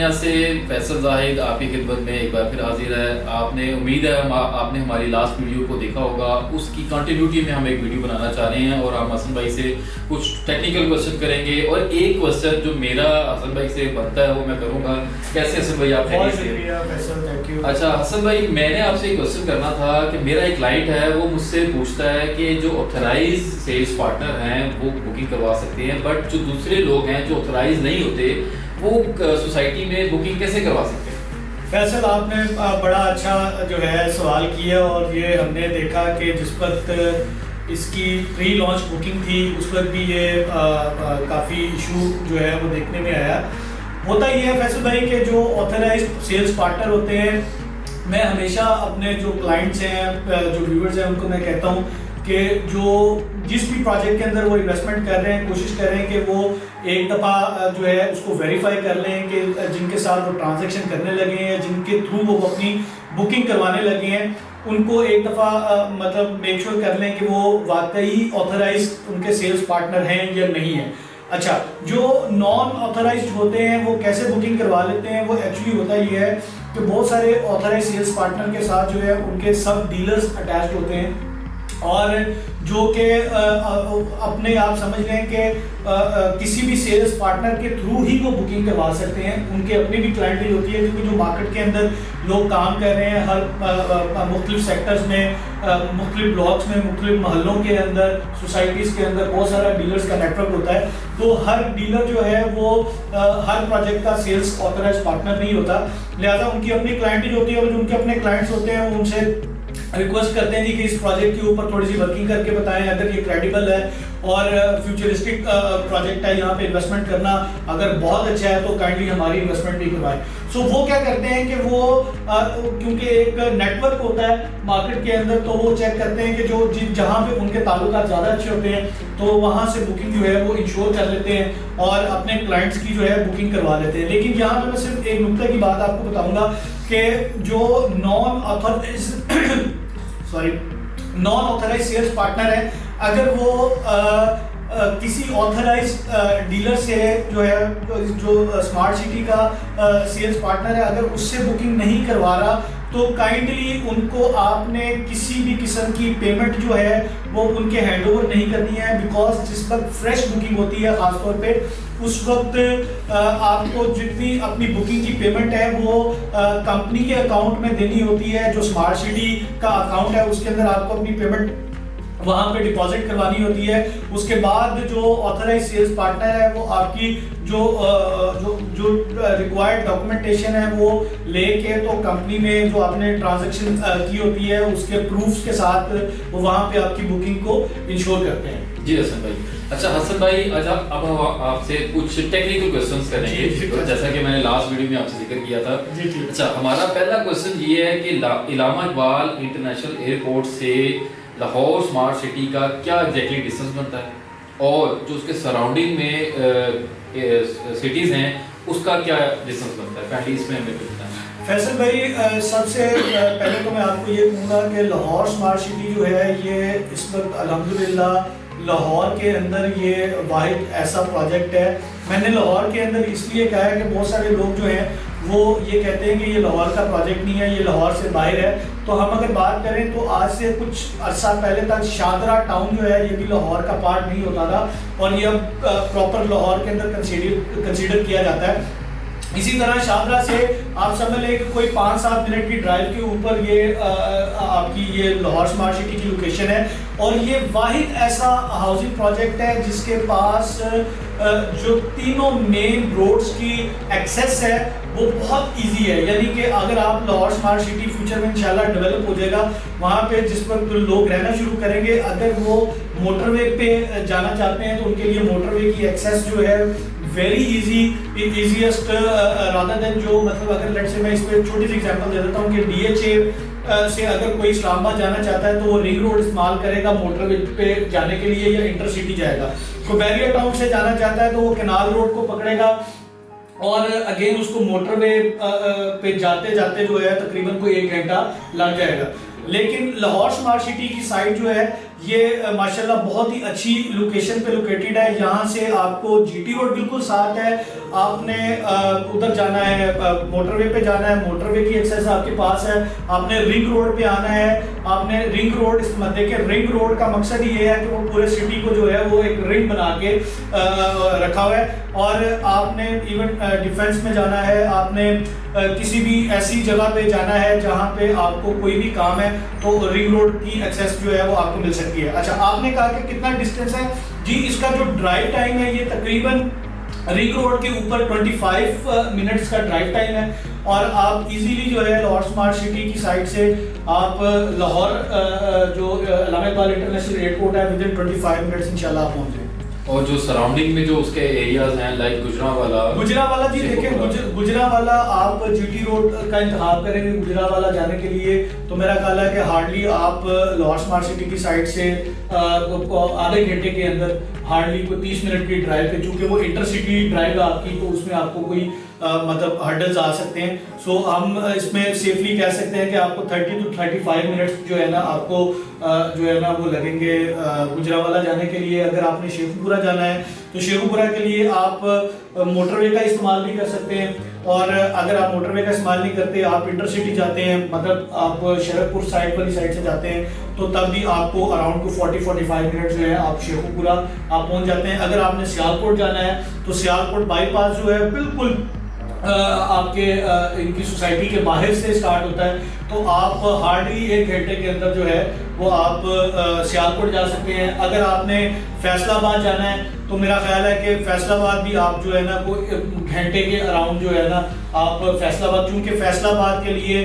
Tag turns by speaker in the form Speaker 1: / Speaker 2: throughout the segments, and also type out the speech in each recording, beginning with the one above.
Speaker 1: यहाँ से फैसल जाहिद आपकी खिदमत में एक बार फिर हाजिर है। आपने उम्मीद है आपने हमारी लास्ट वीडियो को देखा होगा, उसकी कंटिन्यूटी में हम एक वीडियो बनाना चाह रहे हैं और हम हसन भाई से कुछ टेक्निकल क्वेश्चन करेंगे। और एक क्वेश्चन जो मेरा हसन भाई से बनता है वो मैं करूँगा। कैसे हसन भाई आप? अच्छा हसन भाई, मैंने आपसे एक क्वेश्चन करना था कि मेरा एक क्लाइंट है, वो मुझसे पूछता है कि जो ऑथराइज सेल्स पार्टनर हैं वो बुकिंग करवा सकते हैं, बट जो दूसरे लोग हैं जो ऑथराइज नहीं होते वो सोसाइटी में बुकिंग कैसे करवा सकते हैं?
Speaker 2: फैसल, आपने बड़ा अच्छा जो है सवाल किया और ये हमने देखा कि जिस वक्त इसकी प्री लॉन्च बुकिंग थी उस वक्त भी ये काफ़ी इशू जो है वो देखने में आया। होता ये है फैसल भाई कि जो ऑथराइज्ड सेल्स पार्टनर होते हैं, मैं हमेशा अपने जो क्लाइंट्स हैं, जो व्यूअर्स हैं, उनको मैं कहता हूँ कि जो जिस भी प्रोजेक्ट के अंदर वो इन्वेस्टमेंट कर रहे हैं, कोशिश कर रहे हैं कि वो एक दफ़ा जो है उसको वेरीफाई कर लें कि जिनके साथ वो ट्रांजैक्शन करने लगे हैं, जिनके थ्रू वो अपनी बुकिंग करवाने लगे हैं, उनको एक दफ़ा मतलब मेक श्योर कर लें कि वो वाकई ऑथराइज्ड उनके सेल्स पार्टनर हैं या नहीं है। अच्छा, जो नॉन ऑथराइज्ड होते हैं वो कैसे बुकिंग करवा लेते हैं? वो एक्चुअली होता ये है कि बहुत सारे ऑथराइज सेल्स पार्टनर के साथ जो है उनके सब डीलर्स अटैच्ड होते हैं और जो कि अपने आप समझ लें कि किसी भी सेल्स पार्टनर के थ्रू ही वो बुकिंग करवा सकते हैं। उनके अपनी भी क्लाइंटेल होती है, क्योंकि जो मार्केट के अंदर लोग काम कर रहे हैं, हर मुख्तलिफ सेक्टर्स में, मुख्तलिफ ब्लॉक्स में, मुख्तलिफ महलों के अंदर, सोसाइटीज़ के अंदर बहुत सारा डीलर्स का नेटवर्क होता है। तो हर डीलर जो है वो हर प्रोजेक्ट का सेल्स ऑथराइज पार्टनर नहीं होता, लिहाजा उनकी अपनी क्लाइंटेल होती है और जो उनके अपने क्लाइंट्स होते हैं वो उनसे रिक्वेस्ट करते हैं जी कि इस प्रोजेक्ट के ऊपर थोड़ी सी वर्किंग करके बताएं, अगर ये क्रेडिबल है और फ्यूचरिस्टिक प्रोजेक्ट है, यहाँ पे इन्वेस्टमेंट करना अगर बहुत अच्छा है तो काइंडली हमारी इन्वेस्टमेंट भी करवाएं। सो वो क्या करते हैं कि वो क्योंकि एक नेटवर्क होता है मार्केट के अंदर, तो वो चेक करते हैं कि जो जहाँ पे उनके ताल्लुकात ज़्यादा अच्छे होते हैं तो वहाँ से बुकिंग जो है वो इंश्योर कर लेते हैं और अपने क्लाइंट्स की जो है बुकिंग करवा लेते हैं। लेकिन यहाँ पे मैं सिर्फ एक नुक्ते की बात आपको बताऊंगा कि जो नॉन ऑथराइज सेल्स पार्टनर है, अगर वो किसी ऑथराइज डीलर से जो है जो स्मार्ट सिटी का सेल्स पार्टनर है, अगर उससे बुकिंग नहीं करवा रहा तो काइंडली उनको आपने किसी भी किस्म की पेमेंट जो है वो उनके हैंडओवर नहीं करनी है, बिकॉज जिस वक्त फ्रेश बुकिंग होती है खासतौर पे उस वक्त आपको जितनी अपनी बुकिंग की पेमेंट है वो कंपनी के अकाउंट में देनी होती है। जो स्मार्ट सिटी का अकाउंट है उसके अंदर आपको अपनी पेमेंट वहाँ पे डिपॉजिट करवानी होती है। उसके बाद जो ऑथराइज सेल्स पार्टनर है वो आपकी जो रिक्वायर्ड डॉक्यूमेंटेशन है वो लेके तो कंपनी में जो आपने ट्रांजैक्शन की होती है उसके प्रूफ्स के साथ वो वहाँ पे आपकी बुकिंग को इंश्योर करते हैं।
Speaker 1: जी हसन भाई। अच्छा हसन भाई, आज अब आपसे कुछ टेक्निकल क्वेश्चंस करेंगे, जैसा कि मैंने लास्ट वीडियो में आपसे जिक्र किया था। अच्छा, हमारा पहला क्वेश्चन ये है कि इलामा इकबाल इंटरनेशनल एयरपोर्ट से लाहौर स्मार्ट सिटी का क्या एग्जैक्टली डिस्टेंस बनता है और जो उसके सराउंडिंग में सिटीज़ हैं उसका क्या डिस्टेंस बनता है? पहले इसमें हमें बताना।
Speaker 2: फैसल भाई, सबसे पहले तो मैं आपको ये कहूँगा कि लाहौर स्मार्ट सिटी जो है ये इस वक्त अल्हम्दुलिल्लाह लाहौर के अंदर ये वाहिद ऐसा प्रोजेक्ट है। मैंने लाहौर के अंदर इसलिए कहा है कि बहुत सारे लोग जो हैं वो ये कहते हैं कि ये लाहौर का प्रोजेक्ट नहीं है, ये लाहौर से बाहर है। तो हम अगर बात करें तो आज से कुछ अर्सा पहले तक शादरा टाउन जो है ये भी लाहौर का पार्ट नहीं होता था और ये अब प्रॉपर लाहौर के अंदर कंसीडर किया जाता है। इसी तरह शादरा से आप समझ लें कि कोई 5-7 मिनट की ड्राइव के ऊपर ये आपकी ये लाहौर स्मार्ट सिटी की लोकेशन है और ये वाहिद ऐसा हाउसिंग प्रोजेक्ट है जिसके पास जो तीनों मेन रोड्स की एक्सेस है वो बहुत इजी है। यानी कि अगर आप लाहौर स्मार्ट सिटी फ्यूचर में इंशाल्लाह डेवलप हो जाएगा, वहाँ पे जिस वक्त लोग रहना शुरू करेंगे, अगर वो मोटरवे पे जाना चाहते हैं तो उनके लिए मोटरवे की एक्सेस जो है वेरी इजीएस्ट रादर देन जो मतलब अगर लेट्स से मैं इस पे छोटी सी एग्जांपल दे देता हूँ कि डीएचए से अगर कोई इस्लामाबाद जाना चाहता है तो वो रिंग रोड इस्तेमाल करेगा मोटरवे पे जाने के लिए या इंटरसिटी जाएगा। कोई बैरियर टाउन से जाना चाहता है तो वो कैनाल रोड को पकड़ेगा और अगेन उसको मोटरवे पे जाते जाते जो है तकरीबन कोई 1 घंटा लग जाएगा। लेकिन लाहौर स्मार्ट सिटी की साइड जो है ये माशाल्लाह बहुत ही अच्छी लोकेशन पे लोकेटेड है। यहाँ से आपको जीटी रोड बिल्कुल साथ है, आपने उधर जाना है, मोटरवे पे जाना है, मोटरवे की एक्सेस आपके पास है। आपने रिंग रोड पे आना है, आपने रिंग रोड, इस मध्य के रिंग रोड का मकसद ये है कि वो पूरे सिटी को जो है वो एक रिंग बना के रखा हुआ है। और आपने इवन डिफेंस में जाना है, आपने किसी भी ऐसी जगह पे जाना है जहाँ पे आपको कोई भी काम है, तो रिंग रोड की एक्सेस जो है वो आपको मिल सकती है। अच्छा, आपने कहा कि कितना डिस्टेंस है जी, इसका जो ड्राइव टाइम है ये तकरीबन रिंग रोड के ऊपर 25 मिनट्स का ड्राइव टाइम है। और आप इजीली जो है लाहौर स्मार्ट सिटी की साइड से आप लाहौर जो अल्लामा इकबाल इंटरनेशनल एयरपोर्ट है, विद इन 25 मिनट्स इंशाल्लाह आप पहुंच जाएंगे।
Speaker 1: और जो सराउंडिंग में जो उसके एरियाज हैं लाइक गुजरावाला
Speaker 2: जी, देखिए गुजरावाला आप जीटी रोड का इंतखाब करेंगे गुजरावाला जाने के लिए, तो मेरा ख्याल है कि हार्डली आप लाहौर स्मार्ट सिटी की साइड से आधे घंटे के अंदर हार्डली कोई 30 मिनट की ड्राइव है। चूंकि वो इंटरसिटी ड्राइव है आपकी, तो उसमें आपको कोई मतलब हर्डल्स आ सकते हैं। सो हम इसमें सेफली कह सकते हैं कि आपको 30 to 35 मिनट्स जो है ना आपको जो है ना वो लगेंगे गुजरावाला जाने के लिए। अगर आपने शेखुपुरा जाना है तो शेखुपुरा के लिए आप मोटरवे का इस्तेमाल भी कर सकते हैं, और अगर आप मोटरवे का इस्तेमाल नहीं करते, आप इंटरसिटी जाते हैं, मतलब आप शरदपुर साइड वाली साइड से जाते हैं, तो तब भी आपको अराउंड टू 40-45 मिनट जो है आप शेखुपुरा आप पहुंच जाते हैं। अगर आपने सियालकोट जाना है तो सियालकोट बाईपास जो है बिल्कुल आपके इनकी सोसाइटी के बाहर से स्टार्ट होता है, तो आप हार्डली 1 घंटे के अंदर जो है वो आप सियालकोट जा सकते हैं। अगर आपने फैसलाबाद जाना है तो मेरा ख्याल है कि फैसलाबाद भी आप जो है ना कोई घंटे के अराउंड जो है ना आप फैसलाबाद, चूंकि फैसलाबाद के लिए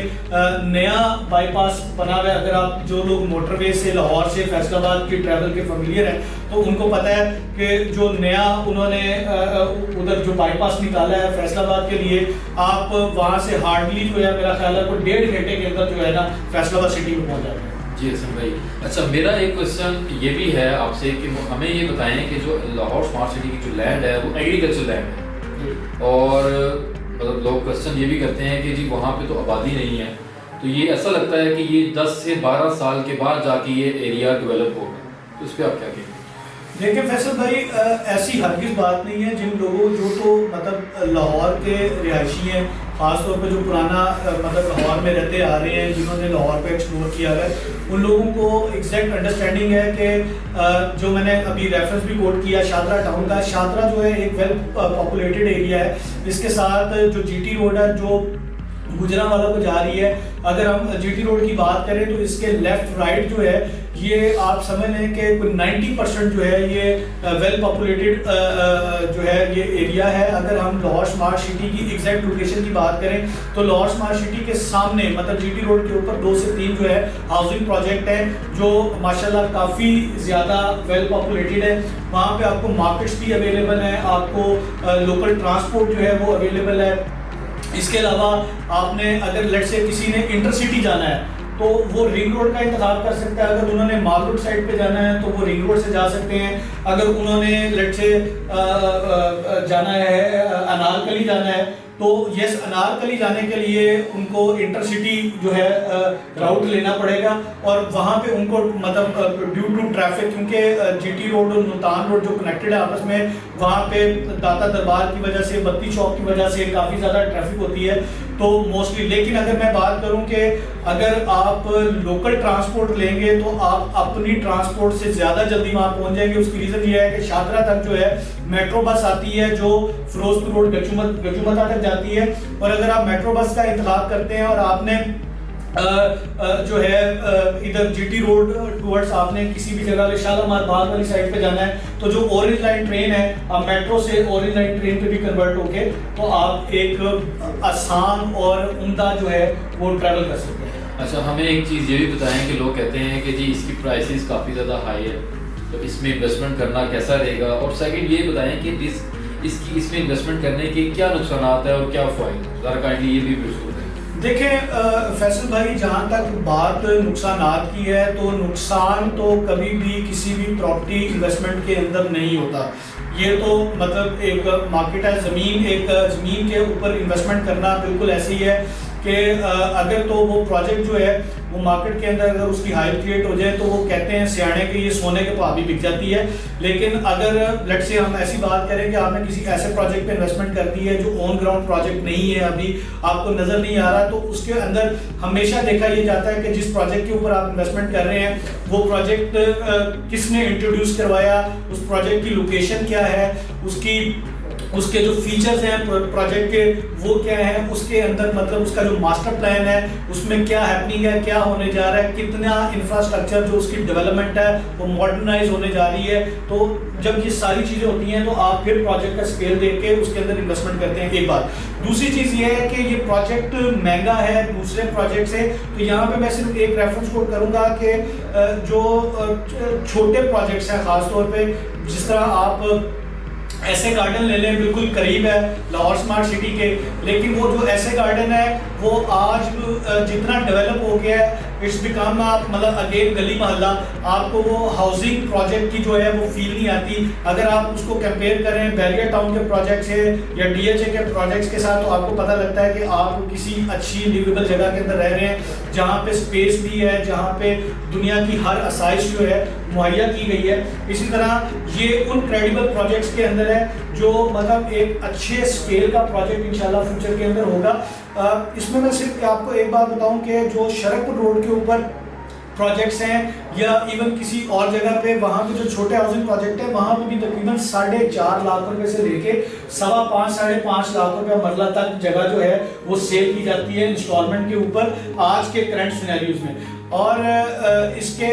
Speaker 2: नया बाईपास बना हुआ है। अगर आप जो लोग मोटरवे से लाहौर से फैसलाबाद की ट्रैवल के फेमिलियर हैं तो उनको पता है कि जो नया उन्होंने उधर जो बाईपास निकाला है फैसलाबाद के लिए, आप वहाँ से हार्डली जो है मेरा ख्याल है कोई 1.5 घंटे के अंदर जो है ना फैसलाबाद सिटी में पहुँच जाते हैं।
Speaker 1: जी हसन भाई, अच्छा मेरा एक क्वेश्चन ये भी है आपसे कि हमें ये बताएं कि जो लाहौर स्मार्ट सिटी की जो लैंड है वो एग्रीकल्चर लैंड है, और मतलब लोग क्वेश्चन ये भी करते हैं कि जी वहाँ पे तो आबादी नहीं है, तो ये ऐसा लगता है कि ये 10 से 12 साल के बाद जाके ये एरिया डेवलप होगा, तो इस पर आप क्या कहेंगे?
Speaker 2: देखिए फैसल भाई, ऐसी हरगिज़ बात नहीं है। जिन लोगों जो तो मतलब लाहौर के रिहायशी हैं, ख़ासतौर पर जो पुराना मतलब लाहौर में रहते आ रहे हैं, जिन्होंने लाहौर पे एक्सप्लोर किया है, उन लोगों को एग्जैक्ट अंडरस्टैंडिंग है कि जो मैंने अभी रेफरेंस भी कोट किया शादरा टाउन का, शादरा जो है एक वेल पॉपुलेटेड एरिया है। इसके साथ जो जीटी रोड है जो गुजरावाला को जा रही है, अगर हम जीटी रोड की बात करें तो इसके लेफ्ट राइट जो है ये आप समझ लें कि 90% जो है ये वेल पॉपुलेटेड जो है ये एरिया है। अगर हम लाहौर स्मार्ट सिटी की एग्जैक्ट लोकेशन की बात करें तो लाहौर स्मार्ट सिटी के सामने मतलब जीटी रोड के ऊपर 2 से 3 जो है हाउसिंग प्रोजेक्ट है जो माशाल्लाह काफ़ी ज़्यादा वेल पॉपुलेटेड है। वहाँ पे आपको मार्केट्स भी अवेलेबल हैं, आपको लोकल ट्रांसपोर्ट जो है वो अवेलेबल है। इसके अलावा आपने अगर लेट से किसी ने इंटरसिटी जाना है तो वो रिंग रोड का इंतखाब कर सकता है। अगर उन्होंने माल रोड साइड पे जाना है तो वो रिंग रोड से जा सकते हैं। अगर उन्होंने लेट से जाना है अनारकली जाना है तो यस, अनारकली जाने के लिए उनको इंटरसिटी जो है राउट लेना पड़ेगा, और वहाँ पे उनको मतलब ड्यू टू ट्रैफिक, क्योंकि जीटी रोड और मुल्तान रोड जो कनेक्टेड है आपस में, वहाँ पे दाता दरबार की वजह से, बत्ती चौक की वजह से काफ़ी ज़्यादा ट्रैफिक होती है तो मोस्टली। लेकिन अगर मैं बात करूं कि अगर आप लोकल ट्रांसपोर्ट लेंगे तो आप अपनी ट्रांसपोर्ट से ज़्यादा जल्दी वहां पहुंच जाएंगे। उसकी रीज़न ये है कि शादरा तक जो है मेट्रो बस आती है जो फिरोजपुर रोड गजूमता तक जाती है, और अगर आप मेट्रो बस का इंतखाब करते हैं और आपने जो है इधर जीटी रोड टुवर्ड्स आपने किसी भी जगह शालामार बाग वाली साइड पे जाना है तो जो ऑरेंज लाइन ट्रेन है, आप मेट्रो से ऑरेंज लाइन ट्रेन पे भी कन्वर्ट होके तो आप एक आसान और उम्दा जो है वो ट्रैवल कर सकते हैं।
Speaker 1: अच्छा, हमें एक चीज़ ये भी बताएं कि लोग कहते हैं कि जी इसकी प्राइसेस काफ़ी ज़्यादा हाई है, तो इसमें इन्वेस्टमेंट करना कैसा रहेगा, और सेकंड ये बताएं कि इसमें इन्वेस्टमेंट करने के क्या नुकसान है और क्या फ़ायदे, ज़रा काइंडली ये भी बिल्कुल।
Speaker 2: देखें फैसल भाई, जहाँ तक बात नुकसानात की है तो नुकसान तो कभी भी किसी भी प्रॉपर्टी इन्वेस्टमेंट के अंदर नहीं होता। ये तो मतलब एक मार्केट है, ज़मीन के ऊपर इन्वेस्टमेंट करना बिल्कुल ऐसे ही है कि अगर तो वो प्रोजेक्ट जो है वो मार्केट के अंदर अगर उसकी हाइप क्रिएट हो जाए तो वो कहते हैं सियाने कि ये सोने के भाव भी बिक जाती है। लेकिन अगर लेट्स से हम ऐसी बात करें कि आपने किसी ऐसे प्रोजेक्ट पे इन्वेस्टमेंट कर दी है जो ऑन ग्राउंड प्रोजेक्ट नहीं है, अभी आपको नजर नहीं आ रहा, तो उसके अंदर हमेशा देखा ये जाता है कि जिस प्रोजेक्ट के ऊपर आप इन्वेस्टमेंट कर रहे हैं वो प्रोजेक्ट किसने इंट्रोड्यूस करवाया, उस प्रोजेक्ट की लोकेशन क्या है, उसके जो फीचर्स हैं प्रोजेक्ट के वो क्या है, उसके अंदर मतलब उसका जो मास्टर प्लान है उसमें क्या हैपनिंग है, क्या होने जा रहा है, कितना इंफ्रास्ट्रक्चर जो उसकी डेवलपमेंट है वो मॉडर्नाइज होने जा रही है। तो जब ये सारी चीज़ें होती हैं तो आप फिर प्रोजेक्ट का स्केल देख के उसके अंदर इन्वेस्टमेंट करते हैं। एक बात, दूसरी चीज़ ये है कि ये प्रोजेक्ट महंगा है दूसरे प्रोजेक्ट से, तो यहाँ पे मैं सिर्फ एक रेफरेंस कोट करूँगा कि जो छोटे प्रोजेक्ट्स हैं ख़ासतौर पे, जिस तरह आप ऐसे गार्डन ले लें, बिल्कुल करीब है लाहौर स्मार्ट सिटी के, लेकिन वो जो ऐसे गार्डन है वो आज जितना डेवलप हो गया है इट्स बिकम मतलब अगेन गली मोहल्ला, आपको वो हाउसिंग प्रोजेक्ट की जो है वो फील नहीं आती। अगर आप उसको कंपेयर करें बैरियर टाउन के प्रोजेक्ट से या DHA के प्रोजेक्ट्स के साथ, तो आपको पता लगता है कि आप किसी अच्छी लिवेबल जगह के अंदर रह रहे हैं जहाँ पे स्पेस भी है, जहाँ पे दुनिया की हर आसाइश जो है मुहैया की गई है। इसी तरह ये उन क्रेडिबल प्रोजेक्ट्स के अंदर है जो मतलब एक अच्छे स्केल का प्रोजेक्ट इंशाल्लाह फ्यूचर के अंदर होगा। इसमें मैं सिर्फ आपको एक बात बताऊं कि जो शरकपुर रोड के ऊपर प्रोजेक्ट्स हैं या इवन किसी और जगह पे, वहाँ पे जो छोटे हाउसिंग प्रोजेक्ट है वहाँ पे भी तकरीबन 4.5 लाख रुपए से लेके 5.5 साढ़े 5 लाख रुपए मरला तक जगह जो है वो सेल की जाती है इंस्टॉलमेंट के ऊपर आज के करंट सिनेरियोज में। और इसके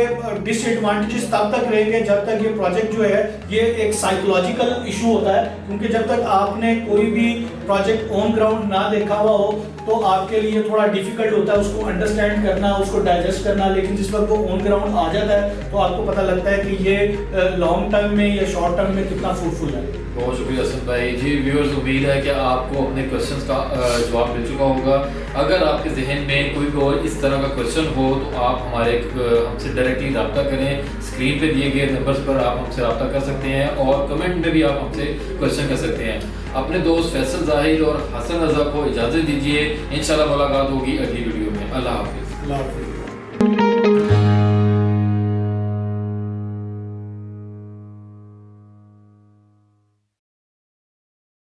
Speaker 2: डिसएडवांटेजेस तब तक रहेंगे जब तक ये प्रोजेक्ट जो है ये एक साइकोलॉजिकल इशू होता है, क्योंकि जब तक आपने कोई भी प्रोजेक्ट ऑन ग्राउंड ना देखा हुआ हो तो आपके लिए थोड़ा डिफिकल्ट होता है उसको अंडरस्टैंड करना, उसको डाइजेस्ट करना। लेकिन जिस वक्त वो ऑन ग्राउंड आ जाता है तो आपको पता लगता है कि ये लॉन्ग टर्म में या शॉर्ट टर्म में कितना फ्रूटफुल है।
Speaker 1: बहुत शुक्रिया हसन भाई। जी व्यूअर्स, उम्मीद है कि आपको अपने क्वेश्चंस का जवाब मिल चुका होगा। अगर आपके जहन में कोई भी और इस तरह का क्वेश्चन हो तो आप हमसे डायरेक्टली रब्ता करें। स्क्रीन पे दिए गए नंबर्स पर आप हमसे रब्ता कर सकते हैं और कमेंट में भी आप हमसे क्वेश्चन कर सकते हैं। अपने दोस्त फैसल जाहिर और हसन रजा को इजाज़त दीजिए। इंशाल्लाह मुलाकात होगी अगली वीडियो में। अल्लाह हाफिज़।